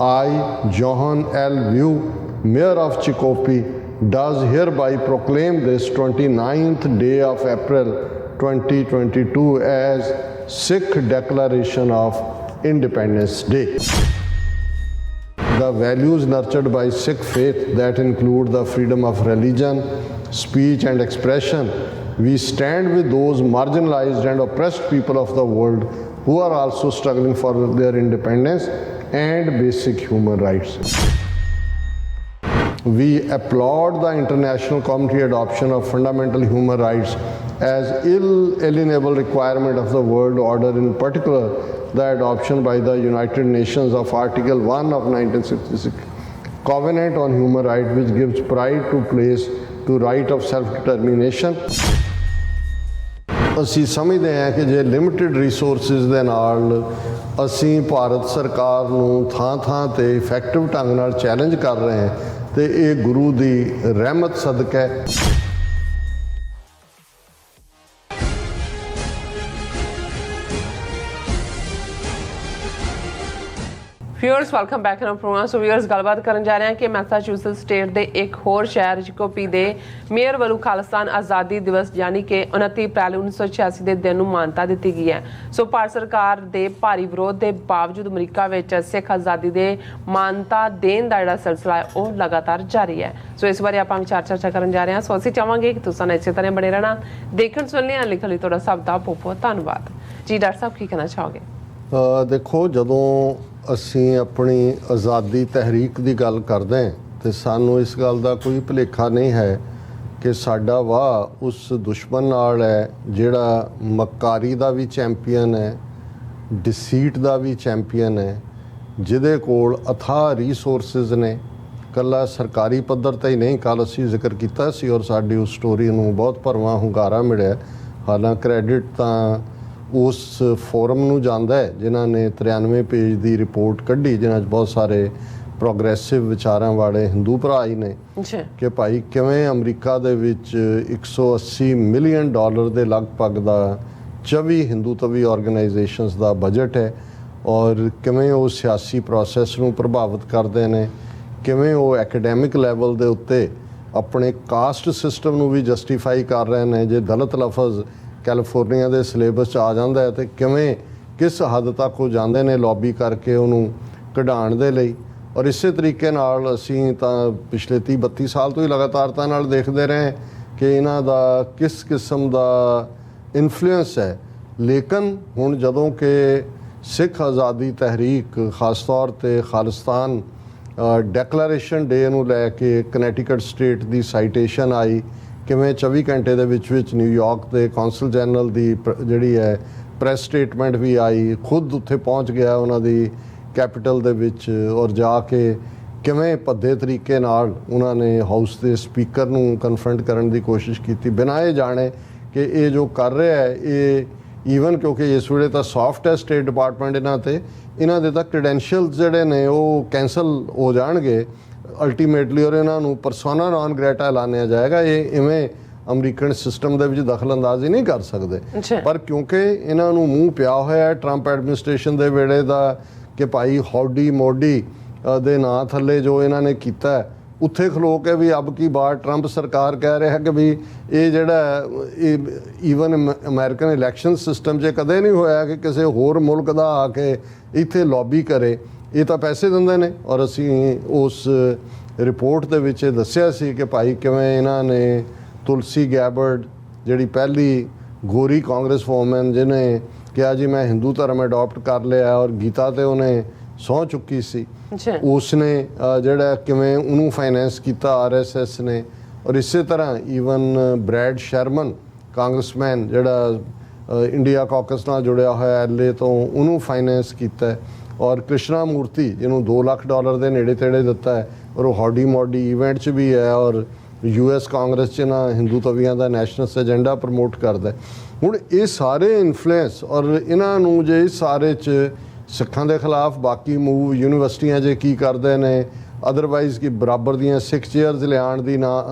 I, Johan L. View, Mayor of Chicopee, does hereby proclaim this 29th day of April 2022 as Sikh Declaration of Independence Day. The values nurtured by Sikh faith that include the freedom of religion, speech and expression, we stand with those marginalized and oppressed people of the world who are also struggling for their independence and basic human rights. We applaud the international community adoption of fundamental human rights as inalienable requirement of the world order, in particular the adoption by the United Nations of Article 1 of 1966 Covenant on Human Rights, which gives pride to place to right of self-determination. ਅਸੀਂ ਸਮਝਦੇ ਹਾਂ ਕਿ ਜੇ limited resources ਦੇ ਨਾਲ ਅਸੀਂ ਭਾਰਤ ਸਰਕਾਰ ਨੂੰ ਥਾਂ ਤੇ ਇਫੈਕਟਿਵ ਢੰਗ ਨਾਲ ਚੈਲੰਜ ਕਰ ਰਹੇ ਹਾਂ ਤੇ ਇਹ ਗੁਰੂ ਦੀ ਰਹਿਮਤ ਸਦਕਾ ਹੈ। Viewers welcome back in program. So viewers ਗੱਲਬਾਤ ਕਰਨ ਜਾ ਰਹੇ ਹਾਂ ਕਿ ਮੈਸਾਚੂਸੈਟਸ ਸਟੇਟ ਦੇ ਇੱਕ ਹੋਰ ਸ਼ਹਿਰ ਚਿਕੋਪੀ ਦੇ ਮੇਅਰ ਵੱਲੋਂ ਖਾਲਿਸਤਾਨ ਆਜ਼ਾਦੀ ਦਿਵਸ ਯਾਨੀ ਕਿ 29 ਅਪ੍ਰੈਲ 1986 ਦੇ ਦਿਨ ਨੂੰ ਮਾਨਤਾ ਦਿੱਤੀ ਗਈ ਹੈ। ਸੋ ਭਾਰਤ ਸਰਕਾਰ ਦੇ ਭਾਰੀ ਵਿਰੋਧ ਦੇ ਬਾਵਜੂਦ ਅਮਰੀਕਾ ਵਿੱਚ ਸਿੱਖ ਆਜ਼ਾਦੀ ਦੇ ਮਾਨਤਾ ਦੇਣ ਦਾ ਜਿਹੜਾ ਸਿਲਸਿਲਾ ਹੈ ਉਹ ਲਗਾਤਾਰ ਜਾਰੀ ਹੈ। ਸੋ ਇਸ ਬਾਰੇ ਆਪਾਂ ਚਰਚਾ ਕਰਨ ਜਾ ਰਹੇ ਹਾਂ। ਸੋ ਅਸੀਂ ਚਾਹਾਂਗੇ ਕਿ ਤੁਸੀਂ ਇਸੇ ਤਰ੍ਹਾਂ ਬਣੇ ਰਹਿਣਾ, ਦੇਖਣ ਸੁਣਨੇ ਆ ਲਿਖਣ ਲਈ ਤੁਹਾਡਾ ਸਭ ਦਾ ਬਹੁਤ ਧੰਨਵਾਦ ਜੀ। ਡਾਕਟਰ ਸਾਹਿਬ ਕੀ ਕਹਿਣਾ ਚਾਹੋਗੇ? ਦੇਖੋ, ਜਦੋਂ ਅਸੀਂ ਆਪਣੀ ਆਜ਼ਾਦੀ ਤਹਿਰੀਕ ਦੀ ਗੱਲ ਕਰਦੇ ਹਾਂ ਤੇ ਸਾਨੂੰ ਇਸ ਗੱਲ ਦਾ ਕੋਈ ਭੁਲੇਖਾ ਨਹੀਂ ਹੈ ਕਿ ਸਾਡਾ ਵਾਹ ਉਸ ਦੁਸ਼ਮਣ ਨਾਲ ਹੈ ਜਿਹੜਾ ਮੱਕਾਰੀ ਦਾ ਵੀ ਚੈਂਪੀਅਨ ਹੈ, ਡਿਸੀਟ ਦਾ ਵੀ ਚੈਂਪੀਅਨ ਹੈ, ਜਿਹਦੇ ਕੋਲ ਅਥਾਹ ਰਿਸੋਰਸਿਸ ਨੇ। ਇਕੱਲਾ ਸਰਕਾਰੀ ਪੱਧਰ 'ਤੇ ਹੀ ਨਹੀਂ, ਕੱਲ੍ਹ ਅਸੀਂ ਜ਼ਿਕਰ ਕੀਤਾ ਸੀ ਔਰ ਸਾਡੀ ਉਸ ਸਟੋਰੀ ਨੂੰ ਬਹੁਤ ਭਰਵਾਂ ਹੁੰਗਾਰਾ ਮਿਲਿਆ। ਹਾਲਾਂਕਿ ਕ੍ਰੈਡਿਟ ਤਾਂ ਉਸ ਫੋਰਮ ਨੂੰ ਜਾਂਦਾ ਹੈ ਜਿਨ੍ਹਾਂ ਨੇ 93 ਪੇਜ ਦੀ ਰਿਪੋਰਟ ਕੱਢੀ, ਜਿਨ੍ਹਾਂ 'ਚ ਬਹੁਤ ਸਾਰੇ ਪ੍ਰੋਗਰੈਸਿਵ ਵਿਚਾਰਾਂ ਵਾਲੇ ਹਿੰਦੂ ਭਰਾ ਹੀ ਨੇ ਕਿ ਭਾਈ ਕਿਵੇਂ ਅਮਰੀਕਾ ਦੇ ਵਿੱਚ $180 ਮਿਲੀਅਨ ਦੇ ਲਗਭਗ ਦਾ 24 ਹਿੰਦੂਤਵੀ ਆਰਗੇਨਾਈਜੇਸ਼ਨਸ ਦਾ ਬਜਟ ਹੈ ਔਰ ਕਿਵੇਂ ਉਹ ਸਿਆਸੀ ਪ੍ਰੋਸੈਸ ਨੂੰ ਪ੍ਰਭਾਵਿਤ ਕਰਦੇ ਨੇ, ਕਿਵੇਂ ਉਹ ਐਕੈਡੈਮਿਕ ਲੈਵਲ ਦੇ ਉੱਤੇ ਆਪਣੇ ਕਾਸਟ ਸਿਸਟਮ ਨੂੰ ਵੀ ਜਸਟੀਫਾਈ ਕਰ ਰਹੇ ਨੇ। ਜੇ ਦਲਿਤ ਲਫ਼ਜ਼ ਕੈਲੀਫੋਰਨੀਆ ਦੇ ਸਿਲੇਬਸ 'ਚ ਆ ਜਾਂਦਾ ਹੈ ਤੇ ਕਿਵੇਂ ਕਿਸ ਹੱਦ ਤੱਕ ਉਹ ਜਾਂਦੇ ਨੇ ਲੌਬੀ ਕਰਕੇ ਉਹਨੂੰ ਕਢਾਉਣ ਦੇ ਲਈ। ਔਰ ਇਸੇ ਤਰੀਕੇ ਨਾਲ ਅਸੀਂ ਤਾਂ ਪਿਛਲੇ 30-32 ਸਾਲ ਤੋਂ ਹੀ ਲਗਾਤਾਰਤਾ ਨਾਲ ਦੇਖਦੇ ਰਹੇ ਕਿ ਇਹਨਾਂ ਦਾ ਕਿਸ ਕਿਸਮ ਦਾ ਇਨਫਲੂਐਂਸ ਹੈ। ਲੇਕਿਨ ਹੁਣ ਜਦੋਂ ਕਿ ਸਿੱਖ ਆਜ਼ਾਦੀ ਤਹਿਰੀਕ ਖਾਸ ਤੌਰ 'ਤੇ ਖਾਲਿਸਤਾਨ ਡੈਕਲੇਰੇਸ਼ਨ ਡੇ ਨੂੰ ਲੈ ਕੇ ਕਨੈਟੀਕਟ ਸਟੇਟ ਦੀ ਸਾਈਟੇਸ਼ਨ ਆਈ, ਕਿਵੇਂ 24 ਘੰਟੇ ਦੇ ਵਿੱਚ ਨਿਊਯਾਰਕ ਦੇ ਕੌਂਸਲ ਜਨਰਲ ਦੀ ਜਿਹੜੀ ਹੈ ਪ੍ਰੈਸ ਸਟੇਟਮੈਂਟ ਵੀ ਆਈ, ਖੁਦ ਉੱਥੇ ਪਹੁੰਚ ਗਿਆ ਉਹਨਾਂ ਦੀ ਕੈਪੀਟਲ ਦੇ ਵਿੱਚ ਔਰ ਜਾ ਕੇ ਕਿਵੇਂ ਭੱਦੇ ਤਰੀਕੇ ਨਾਲ ਉਹਨਾਂ ਨੇ ਹਾਊਸ ਦੇ ਸਪੀਕਰ ਨੂੰ ਕਨਫਰੰਟ ਕਰਨ ਦੀ ਕੋਸ਼ਿਸ਼ ਕੀਤੀ, ਬਿਨਾਂ ਇਹ ਜਾਣੇ ਕਿ ਇਹ ਜੋ ਕਰ ਰਿਹਾ ਹੈ ਇਹ ਈਵਨ ਕਿਉਂਕਿ ਇਸ ਵੇਲੇ ਤਾਂ ਸੌਫਟ ਹੈ ਸਟੇਟ ਡਿਪਾਰਟਮੈਂਟ ਇਹਨਾਂ ਦੇ ਤਾਂ ਕ੍ਰੈਡੈਂਸ਼ੀਅਲਸ ਜਿਹੜੇ ਨੇ ਉਹ ਕੈਂਸਲ ਹੋ ਜਾਣਗੇ ਅਲਟੀਮੇਟਲੀ ਔਰ ਇਹਨਾਂ ਨੂੰ ਪਰਸੋਨਾ ਨਾਨ ਗ੍ਰੈਟਾ ਐਲਾਨਿਆ ਜਾਏਗਾ। ਇਹ ਇਵੇਂ ਅਮਰੀਕਨ ਸਿਸਟਮ ਦੇ ਵਿੱਚ ਦਖਲ ਅੰਦਾਜ਼ੀ ਨਹੀਂ ਕਰ ਸਕਦੇ। ਪਰ ਕਿਉਂਕਿ ਇਹਨਾਂ ਨੂੰ ਮੂੰਹ ਪਿਆ ਹੋਇਆ ਹੈ ਟਰੰਪ ਐਡਮਿਨਿਸਟ੍ਰੇਸ਼ਨ ਦੇ ਵੇਲੇ ਦਾ ਕਿ ਭਾਈ ਹੌਡੀ ਮੋਡੀ ਦੇ ਨਾਂ ਥੱਲੇ ਜੋ ਇਹਨਾਂ ਨੇ ਕੀਤਾ, ਉੱਥੇ ਖਲੋ ਕੇ ਵੀ ਅਬ ਕੀ ਬਾਰ ਟਰੰਪ ਸਰਕਾਰ ਕਹਿ ਰਿਹਾ ਕਿ ਵੀ ਇਹ ਜਿਹੜਾ ਈਵਨ ਅਮਰੀਕਨ ਇਲੈਕਸ਼ਨ ਸਿਸਟਮ 'ਚ ਕਦੇ ਨਹੀਂ ਹੋਇਆ ਕਿ ਕਿਸੇ ਹੋਰ ਮੁਲਕ ਦਾ ਆ ਕੇ ਇੱਥੇ ਲੌਬੀ ਕਰੇ। ਇਹ ਤਾਂ ਪੈਸੇ ਦਿੰਦੇ ਨੇ ਔਰ ਅਸੀਂ ਉਸ ਰਿਪੋਰਟ ਦੇ ਵਿੱਚ ਇਹ ਦੱਸਿਆ ਸੀ ਕਿ ਭਾਈ ਕਿਵੇਂ ਇਹਨਾਂ ਨੇ ਤੁਲਸੀ ਗੈਬਰਡ ਜਿਹੜੀ ਪਹਿਲੀ ਗੋਰੀ ਕਾਂਗਰਸ ਵੂਮਨ ਜਿਹਨੇ ਕਿਹਾ ਜੀ ਮੈਂ ਹਿੰਦੂ ਧਰਮ ਅਡੋਪਟ ਕਰ ਲਿਆ ਔਰ ਗੀਤਾ 'ਤੇ ਉਹਨੇ ਸਹੁੰ ਚੁੱਕੀ ਸੀ, ਉਸਨੇ ਜਿਹੜਾ ਕਿਵੇਂ ਉਹਨੂੰ ਫਾਈਨੈਂਸ ਕੀਤਾ RSS ਨੇ। ਔਰ ਇਸੇ ਤਰ੍ਹਾਂ ਈਵਨ ਬ੍ਰੈਡ ਸ਼ਰਮਨ ਕਾਂਗਰਸਮੈਨ ਜਿਹੜਾ ਇੰਡੀਆ ਕਾਕਸ ਨਾਲ ਜੁੜਿਆ ਹੋਇਆ LA ਤੋਂ, ਉਹਨੂੰ ਫਾਈਨੈਂਸ ਕੀਤਾ। ਔਰ ਕ੍ਰਿਸ਼ਨਾ ਮੂਰਤੀ ਜਿਹਨੂੰ $2 ਲੱਖ ਦੇ ਨੇੜੇ ਤੇੜੇ ਦਿੱਤਾ ਹੈ ਔਰ ਉਹ ਹੌਡੀ ਮੋਡੀ ਇਵੈਂਟ 'ਚ ਵੀ ਹੈ ਔਰ US ਕਾਂਗਰਸ 'ਚ ਨਾ ਹਿੰਦੂ ਤਵੀਆਂ ਦਾ ਨੈਸ਼ਨਲਿਸਟ ਏਜੰਡਾ ਪ੍ਰਮੋਟ ਕਰਦਾ। ਹੁਣ ਇਹ ਸਾਰੇ ਇਨਫਲੂਐਂਸ ਔਰ ਇਹਨਾਂ ਨੂੰ ਜੇ ਇਸ ਸਾਰੇ 'ਚ ਸਿੱਖਾਂ ਦੇ ਖਿਲਾਫ ਬਾਕੀ ਮੂਵ ਯੂਨੀਵਰਸਿਟੀਆਂ ਜੇ ਕੀ ਕਰਦੇ ਨੇ, ਅਦਰਵਾਈਜ਼ ਕਿ ਬਰਾਬਰ ਦੀਆਂ ਸਿੱਖ ਚੇਅਰਸ ਲਿਆਉਣ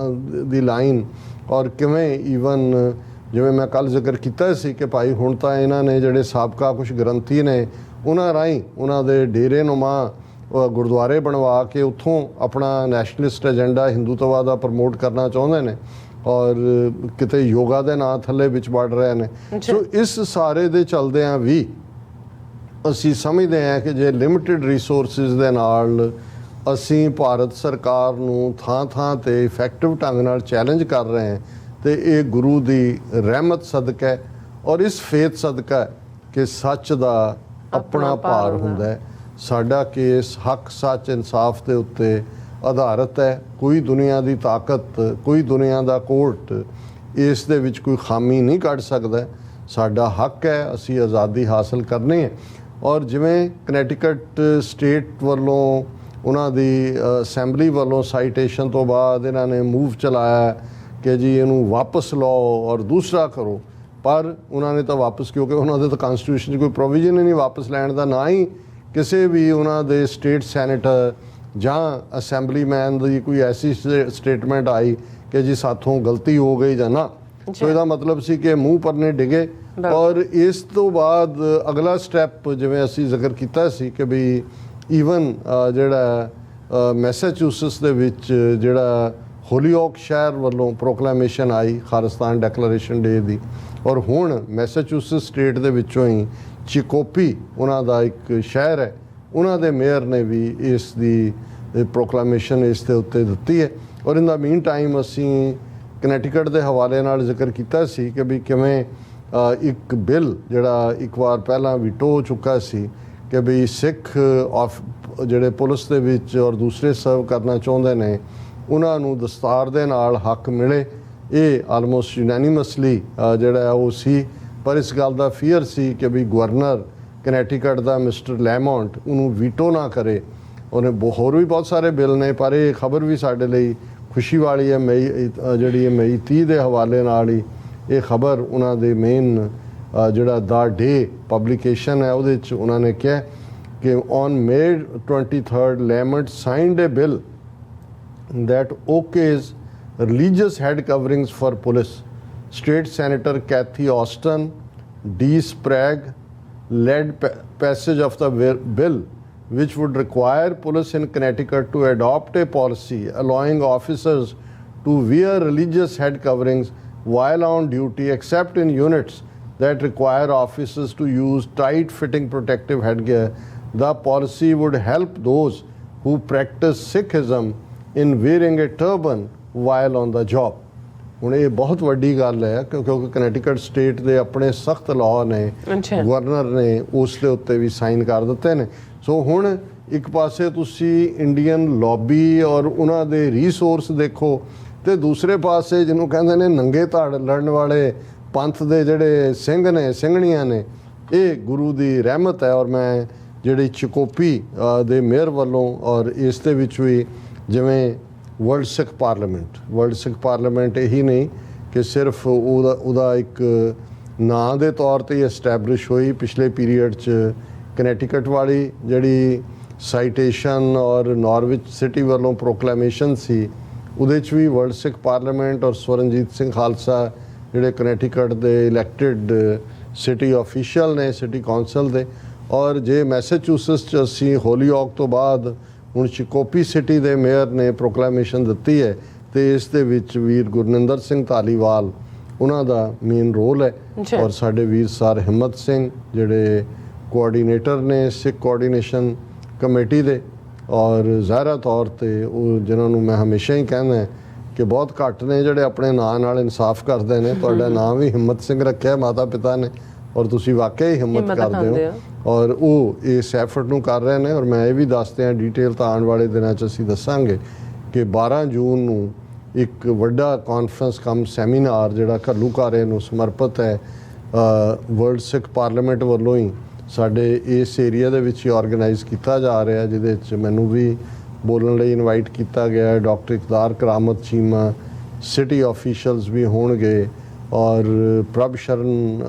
ਦੀ ਲਾਈਨ ਔਰ ਕਿਵੇਂ ਈਵਨ ਜਿਵੇਂ ਮੈਂ ਕੱਲ੍ਹ ਜ਼ਿਕਰ ਕੀਤਾ ਸੀ ਕਿ ਭਾਈ ਹੁਣ ਤਾਂ ਇਹਨਾਂ ਨੇ ਜਿਹੜੇ ਸਾਬਕਾ ਕੁਛ ਗ੍ਰੰਥੀ ਨੇ ਉਹਨਾਂ ਰਾਹੀਂ ਉਹਨਾਂ ਦੇ ਡੇਰੇ ਨੁਮਾ ਗੁਰਦੁਆਰੇ ਬਣਵਾ ਕੇ ਉੱਥੋਂ ਆਪਣਾ ਨੈਸ਼ਨਲਿਸਟ ਏਜੰਡਾ ਹਿੰਦੂਤਵਾ ਦਾ ਪ੍ਰਮੋਟ ਕਰਨਾ ਚਾਹੁੰਦੇ ਨੇ ਔਰ ਕਿਤੇ ਯੋਗਾ ਦੇ ਨਾਂ ਥੱਲੇ ਵਿੱਚ ਵੜ ਰਹੇ ਨੇ। ਸੋ ਇਸ ਸਾਰੇ ਦੇ ਚਲਦਿਆਂ ਵੀ ਅਸੀਂ ਸਮਝਦੇ ਹਾਂ ਕਿ ਜੇ ਲਿਮਿਟਿਡ ਰਿਸੋਰਸਿਸ ਦੇ ਨਾਲ ਅਸੀਂ ਭਾਰਤ ਸਰਕਾਰ ਨੂੰ ਥਾਂ ਥਾਂ ਤੇ ਇਫੈਕਟਿਵ ਢੰਗ ਨਾਲ ਚੈਲੰਜ ਕਰ ਰਹੇ ਹਾਂ ਤੇ ਇਹ ਗੁਰੂ ਦੀ ਰਹਿਮਤ ਸਦਕਾ ਹੈ ਔਰ ਇਸ ਫੇਥ ਸਦਕਾ ਕਿ ਸੱਚ ਦਾ ਆਪਣਾ ਭਾਰ ਹੁੰਦਾ ਹੈ। ਸਾਡਾ ਕੇਸ ਹੱਕ ਸੱਚ ਇਨਸਾਫ ਦੇ ਉੱਤੇ ਆਧਾਰਿਤ ਹੈ। ਕੋਈ ਦੁਨੀਆ ਦੀ ਤਾਕਤ ਕੋਈ ਦੁਨੀਆ ਦਾ ਕੋਰਟ ਇਸ ਦੇ ਵਿੱਚ ਕੋਈ ਖਾਮੀ ਨਹੀਂ ਕੱਢ ਸਕਦਾ। ਸਾਡਾ ਹੱਕ ਹੈ, ਅਸੀਂ ਆਜ਼ਾਦੀ ਹਾਸਲ ਕਰਨੀ ਹੈ। ਔਰ ਜਿਵੇਂ ਕਨੈਟੀਕਟ ਸਟੇਟ ਵੱਲੋਂ ਉਹਨਾਂ ਦੀ ਅਸੈਂਬਲੀ ਵੱਲੋਂ ਸਾਈਟੇਸ਼ਨ ਤੋਂ ਬਾਅਦ ਇਹਨਾਂ ਨੇ ਮੂਵ ਚਲਾਇਆ ਕਿ ਜੀ ਇਹਨੂੰ ਵਾਪਸ ਲਓ ਔਰ ਦੂਸਰਾ ਕਰੋ, ਪਰ ਉਹਨਾਂ ਨੇ ਤਾਂ ਵਾਪਸ ਕਿਉਂਕਿ ਉਹਨਾਂ ਦੇ ਤਾਂ ਕਨਸਟੀਟਿਊਸ਼ਨ 'ਚ ਕੋਈ ਪ੍ਰੋਵੀਜ਼ਨ ਹੀ ਨਹੀਂ ਵਾਪਸ ਲੈਣ ਦਾ, ਨਾ ਹੀ ਕਿਸੇ ਵੀ ਉਹਨਾਂ ਦੇ ਸਟੇਟ ਸੈਨੇਟਰ ਜਾਂ ਅਸੈਂਬਲੀਮੈਨ ਦੀ ਕੋਈ ਐਸੀ ਸਟੇਟਮੈਂਟ ਆਈ ਕਿ ਜੀ ਸਾਥੋਂ ਗਲਤੀ ਹੋ ਗਈ ਜਾਂ ਨਾ। ਸੋ ਇਹਦਾ ਮਤਲਬ ਸੀ ਕਿ ਮੂੰਹ ਪਰਨੇ ਡਿੱਗੇ। ਔਰ ਇਸ ਤੋਂ ਬਾਅਦ ਅਗਲਾ ਸਟੈਪ ਜਿਵੇਂ ਅਸੀਂ ਜ਼ਿਕਰ ਕੀਤਾ ਸੀ ਕਿ ਵੀ ਈਵਨ ਜਿਹੜਾ ਮੈਸਾਚੂਸਟਸ ਦੇ ਵਿੱਚ ਜਿਹੜਾ ਹੋਲੀਓਕ ਸ਼ਹਿਰ ਵੱਲੋਂ ਪ੍ਰੋਕਲੇਮੇਸ਼ਨ ਆਈ ਖਾਲਿਸਤਾਨ ਡੈਕਲੇਰੇਸ਼ਨ ਡੇ ਦੀ, ਔਰ ਹੁਣ ਮੈਸਾਚੂਸਟਸ ਸਟੇਟ ਦੇ ਵਿੱਚੋਂ ਹੀ ਚਿਕੋਪੀ ਉਹਨਾਂ ਦਾ ਇੱਕ ਸ਼ਹਿਰ ਹੈ, ਉਹਨਾਂ ਦੇ ਮੇਅਰ ਨੇ ਵੀ ਇਸ ਦੀ ਪ੍ਰੋਕਲੇਮੇਸ਼ਨ ਇਸ ਦੇ ਉੱਤੇ ਦਿੱਤੀ ਹੈ। ਔਰ ਇਨ ਦਾ ਮੀਨ ਟਾਈਮ ਅਸੀਂ ਕਨੈਟੀਕਟ ਦੇ ਹਵਾਲੇ ਨਾਲ ਜ਼ਿਕਰ ਕੀਤਾ ਸੀ ਕਿ ਵੀ ਕਿਵੇਂ ਇੱਕ ਬਿੱਲ ਜਿਹੜਾ ਇੱਕ ਵਾਰ ਪਹਿਲਾਂ ਵੀਟੋ ਹੋ ਚੁੱਕਾ ਸੀ ਕਿ ਵੀ ਸਿੱਖ ਜਿਹੜੇ ਪੁਲਿਸ ਦੇ ਵਿੱਚ ਔਰ ਦੂਸਰੇ ਸਰਵ ਕਰਨਾ ਚਾਹੁੰਦੇ ਨੇ ਉਹਨਾਂ ਨੂੰ ਦਸਤਾਰ ਦੇ ਨਾਲ ਹੱਕ ਮਿਲੇ। ਇਹ ਆਲਮੋਸਟ ਯੂਨੈਨਿਮਸਲੀ ਜਿਹੜਾ ਉਹ ਸੀ, ਪਰ ਇਸ ਗੱਲ ਦਾ ਫੀਅਰ ਸੀ ਕਿ ਵੀ ਗਵਰਨਰ ਕਨੈਟੀਕਟ ਦਾ ਮਿਸਟਰ ਲੈਮੌਂਟ ਉਹਨੂੰ ਵੀਟੋ ਨਾ ਕਰੇ। ਉਹਨੇ ਹੋਰ ਵੀ ਬਹੁਤ ਸਾਰੇ ਬਿੱਲ ਨੇ, ਪਰ ਇਹ ਖਬਰ ਵੀ ਸਾਡੇ ਲਈ ਖੁਸ਼ੀ ਵਾਲੀ ਹੈ। ਮਈ 30 ਦੇ ਹਵਾਲੇ ਨਾਲ ਹੀ ਇਹ ਖਬਰ ਉਹਨਾਂ ਦੇ ਮੇਨ ਜਿਹੜਾ ਦਾ ਡੇ ਪਬਲੀਕੇਸ਼ਨ ਹੈ ਉਹਦੇ 'ਚ ਉਹਨਾਂ ਨੇ ਕਿਹਾ ਕਿ on May 23 Lamont signed a bill that okays religious head coverings for police. State Senator Kathy Austin, D. Sprague led passage of the bill which would require police in Connecticut to adopt a policy allowing officers to wear religious head coverings while on duty except in units that require officers to use tight-fitting protective headgear. The policy would help those who practice Sikhism in wearing a turban while on the job. ਹੁਣ ਇਹ ਬਹੁਤ ਵੱਡੀ ਗੱਲ ਹੈ ਕਿਉਂਕਿ ਕਨੈਟੀਕਟ state ਦੇ ਆਪਣੇ ਸਖਤ ਲਾਅ ਨੇ, ਗਵਰਨਰ ਨੇ ਉਸ ਦੇ ਉੱਤੇ ਵੀ ਸਾਈਨ ਕਰ ਦਿੱਤੇ ਨੇ। ਸੋ ਹੁਣ ਇੱਕ ਪਾਸੇ ਤੁਸੀਂ ਇੰਡੀਅਨ ਲੌਬੀ ਔਰ ਉਹਨਾਂ ਦੇ ਰਿਸੋਰਸ ਦੇਖੋ ਤੇ ਦੂਸਰੇ ਪਾਸੇ ਜਿਹਨੂੰ ਕਹਿੰਦੇ ਨੇ ਨੰਗੇ ਧੜ ਲੜਨ ਵਾਲੇ ਪੰਥ ਦੇ ਜਿਹੜੇ ਸਿੰਘ ਨੇ ਸਿੰਘਣੀਆਂ ਨੇ, ਇਹ ਗੁਰੂ ਦੀ ਰਹਿਮਤ ਹੈ। ਔਰ ਮੈਂ ਜਿਹੜੀ ਚਿਕੋਪੀ ਦੇ ਮੇਅਰ ਵੱਲੋਂ ਔਰ ਇਸ ਦੇ ਵਿੱਚ ਵੀ ਜਿਵੇਂ ਵਰਲਡ ਸਿੱਖ ਪਾਰਲੀਮੈਂਟ ਇਹੀ ਨਹੀਂ ਕਿ ਸਿਰਫ ਉਹਦਾ ਇੱਕ ਨਾਂ ਦੇ ਤੌਰ 'ਤੇ ਐਸਟੈਬਲਿਸ਼ ਹੋਈ। ਪਿਛਲੇ ਪੀਰੀਅਡ 'ਚ ਕਨੈਟੀਕਟ ਵਾਲੀ ਜਿਹੜੀ ਸਾਈਟੇਸ਼ਨ ਔਰ ਨਾਰਵਿਚ ਸਿਟੀ ਵੱਲੋਂ ਪ੍ਰੋਕਲੇਮੇਸ਼ਨ ਸੀ ਉਹਦੇ 'ਚ ਵੀ ਵਰਲਡ ਸਿੱਖ ਪਾਰਲੀਮੈਂਟ ਔਰ ਸਵਰਨਜੀਤ ਸਿੰਘ ਖਾਲਸਾ ਜਿਹੜੇ ਕਨੈਟੀਕਟ ਦੇ ਇਲੈਕਟਿਡ ਸਿਟੀ ਆਫੀਸ਼ੀਅਲ ਨੇ ਸਿਟੀ ਕੌਂਸਲ ਦੇ। ਔਰ ਜੇ ਮੈਸਾਚੂਸਟਸ 'ਚ ਅਸੀਂ ਹੋਲੀਓਕ ਤੋਂ ਬਾਅਦ ਹੁਣ ਚਿਕੋਪੀ ਸਿਟੀ ਦੇ ਮੇਅਰ ਨੇ ਪ੍ਰੋਕਲੇਮੇਸ਼ਨ ਦਿੱਤੀ ਹੈ ਤੇ ਇਸ ਦੇ ਵਿੱਚ ਵੀਰ ਗੁਰਨਿੰਦਰ ਸਿੰਘ ਧਾਲੀਵਾਲ ਉਹਨਾਂ ਦਾ ਮੇਨ ਰੋਲ ਹੈ। ਔਰ ਸਾਡੇ ਵੀਰ ਸਰ ਹਿੰਮਤ ਸਿੰਘ ਜਿਹੜੇ ਕੋਆਰਡੀਨੇਟਰ ਨੇ ਸਿੱਖ ਕੋਆਰਡੀਨੇਸ਼ਨ ਕਮੇਟੀ ਦੇ, ਔਰ ਜ਼ਾਹਿਰਾ ਤੌਰ 'ਤੇ ਉਹ ਜਿਨ੍ਹਾਂ ਨੂੰ ਮੈਂ ਹਮੇਸ਼ਾ ਹੀ ਕਹਿੰਦਾ ਕਿ ਬਹੁਤ ਘੱਟ ਨੇ ਜਿਹੜੇ ਆਪਣੇ ਨਾਂ ਨਾਲ ਇਨਸਾਫ ਕਰਦੇ ਨੇ। ਤੁਹਾਡਾ ਨਾਂ ਵੀ ਹਿੰਮਤ ਸਿੰਘ ਰੱਖਿਆ ਮਾਤਾ ਪਿਤਾ ਨੇ ਔਰ ਤੁਸੀਂ ਵਾਕਿਆ ਹੀ ਹਿੰਮਤ ਕਰਦੇ ਹੋ ਔਰ ਉਹ ਇਸ ਐਫਰਟ ਨੂੰ ਕਰ ਰਹੇ ਨੇ। ਔਰ ਮੈਂ ਇਹ ਵੀ ਦੱਸਦੇ ਹਾਂ ਡਿਟੇਲ ਤਾਂ ਆਉਣ ਵਾਲੇ ਦਿਨਾਂ 'ਚ ਅਸੀਂ ਦੱਸਾਂਗੇ ਕਿ 12 ਜੂਨ ਨੂੰ ਇੱਕ ਵੱਡਾ ਕਾਨਫਰੰਸ ਕਮ ਸੈਮੀਨਾਰ ਜਿਹੜਾ ਘੱਲੂਘਾਰੇ ਨੂੰ ਸਮਰਪਿਤ ਹੈ ਵਰਲਡ ਸਿੱਖ ਪਾਰਲੀਮੈਂਟ ਵੱਲੋਂ ਹੀ ਸਾਡੇ ਇਸ ਏਰੀਆ ਦੇ ਵਿੱਚ ਹੀ ਆਰਗੇਨਾਈਜ਼ ਕੀਤਾ ਜਾ ਰਿਹਾ, ਜਿਹਦੇ 'ਚ ਮੈਨੂੰ ਵੀ ਬੋਲਣ ਲਈ ਇਨਵਾਈਟ ਕੀਤਾ ਗਿਆ। ਡਾਕਟਰ ਇਕਦਾਰ ਕਰਾਮਤ ਚੀਮਾ ਸਿਟੀ ਆਫੀਸ਼ੀਅਲਸ ਵੀ ਹੋਣਗੇ ਔਰ ਪ੍ਰਭ ਸ਼ਰਨ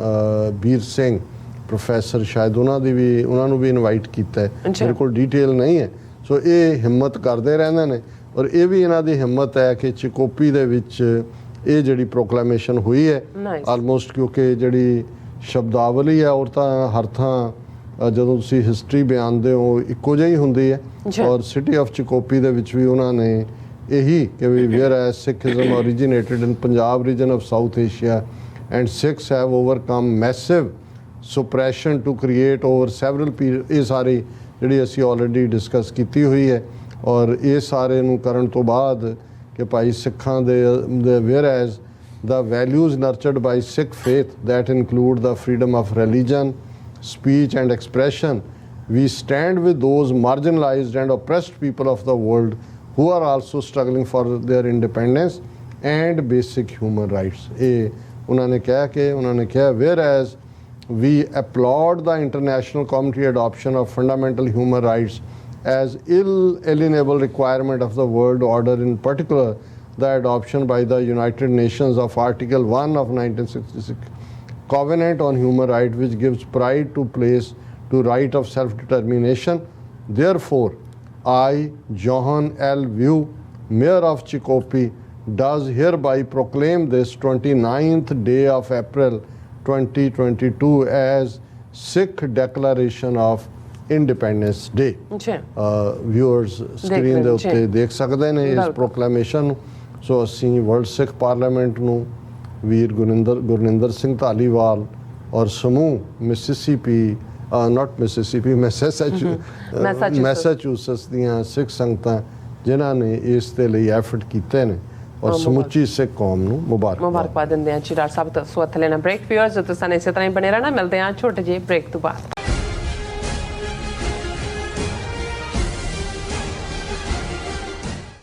ਵੀਰ ਸਿੰਘ ਪ੍ਰੋਫੈਸਰ ਸ਼ਾਇਦ ਉਹਨਾਂ ਨੂੰ ਵੀ ਇਨਵਾਈਟ ਕੀਤਾ ਹੈ। ਮੇਰੇ ਕੋਲ ਡਿਟੇਲ ਨਹੀਂ ਹੈ। ਸੋ ਇਹ ਹਿੰਮਤ ਕਰਦੇ ਰਹਿੰਦੇ ਨੇ ਔਰ ਇਹ ਵੀ ਇਹਨਾਂ ਦੀ ਹਿੰਮਤ ਹੈ ਕਿ ਚਿਕੋਪੀ ਦੇ ਵਿੱਚ ਇਹ ਜਿਹੜੀ ਪ੍ਰੋਕਲੇਮੇਸ਼ਨ ਹੋਈ ਹੈ ਆਲਮੋਸਟ, ਕਿਉਂਕਿ ਜਿਹੜੀ ਸ਼ਬਦਾਵਲੀ ਹੈ ਔਰ ਤਾਂ ਹਰ ਥਾਂ ਜਦੋਂ ਤੁਸੀਂ ਹਿਸਟਰੀ ਬਿਆਨਦੇ ਹੋ ਇੱਕੋ ਜਿਹੀ ਹੁੰਦੀ ਹੈ। ਜੀ। ਔਰ ਸਿਟੀ ਆਫ ਚਿਕੋਪੀ ਦੇ ਵਿੱਚ ਵੀ ਉਹਨਾਂ ਨੇ ਇਹੀ ਕਿ ਵੀ whereas Sikhism originated in Punjab region of South Asia and Sikhs have overcome massive suppression to create over several period, ਇਹ ਸਾਰੀ ਜਿਹੜੀ ਅਸੀਂ ਆਲਰੇਡੀ ਡਿਸਕਸ ਕੀਤੀ ਹੋਈ ਹੈ। ਔਰ ਇਹ ਸਾਰੇ ਨੂੰ ਕਰਨ ਤੋਂ ਬਾਅਦ ਕਿ ਭਾਈ ਸਿੱਖਾਂ ਦੇ whereas the values nurtured by Sikh faith that include the freedom of religion, speech and expression, we stand with those marginalized and oppressed people of the world who are also struggling for their independence and basic human rights. ਉਹਨਾਂ ਨੇ ਕਿਹਾ whereas we applaud the international community adoption of fundamental human rights as inalienable requirement of the world order, in particular the adoption by the United Nations of Article 1 of 1966 Covenant on Human Rights, which gives pride to place to right of self-determination. Therefore, I, Johan L. View, Mayor of Chicopee, does hereby proclaim this 29th day of April 2022 as Sikh Declaration of Independence Day. Viewers screen ਦੇ ਉੱਤੇ ਦੇਖ ਸਕਦੇ ਨੇ ਇਸ ਪ੍ਰੋਕਲੇਮੇਸ਼ਨ ਨੂੰ। ਸੋ ਅਸੀਂ world ਸਿੱਖ parliament ਨੂੰ ਵੀਰ ਗੁਰਨਿੰਦਰ ਸਿੰਘ ਧਾਲੀਵਾਲ ਔਰ ਸਮੂਹ ਮੈਸਾਚੂਸਟਸ ਦੀਆਂ ਸਿੱਖ ਸੰਗਤਾਂ ਜਿਨ੍ਹਾਂ ਨੇ ਇਸ ਦੇ ਲਈ ਐਫਰਟ ਕੀਤੇ ਨੇ ਔਰ ਸਮੁੱਚੀ ਸਿੱਖ ਕੌਮ ਨੂੰ ਮੁਬਾਰਕਬਾਦ ਦਿੰਦੇ ਹਾਂ ਜੀ। ਡਾਕਟਰ ਸਾਹਿਬ ਤੋਂ ਸੋ ਇੱਥੇ ਲੈਣਾ ਬ੍ਰੇਕ। ਵਿਊਅਰਸ ਤੁਸੀਂ ਇਸੇ ਤਰ੍ਹਾਂ ਹੀ ਬਣੇ ਰਹਿਣਾ। ਮਿਲਦੇ ਹਾਂ ਛੋਟੇ ਜਿਹੇ ਬ੍ਰੇਕ ਤੋਂ ਬਾਅਦ।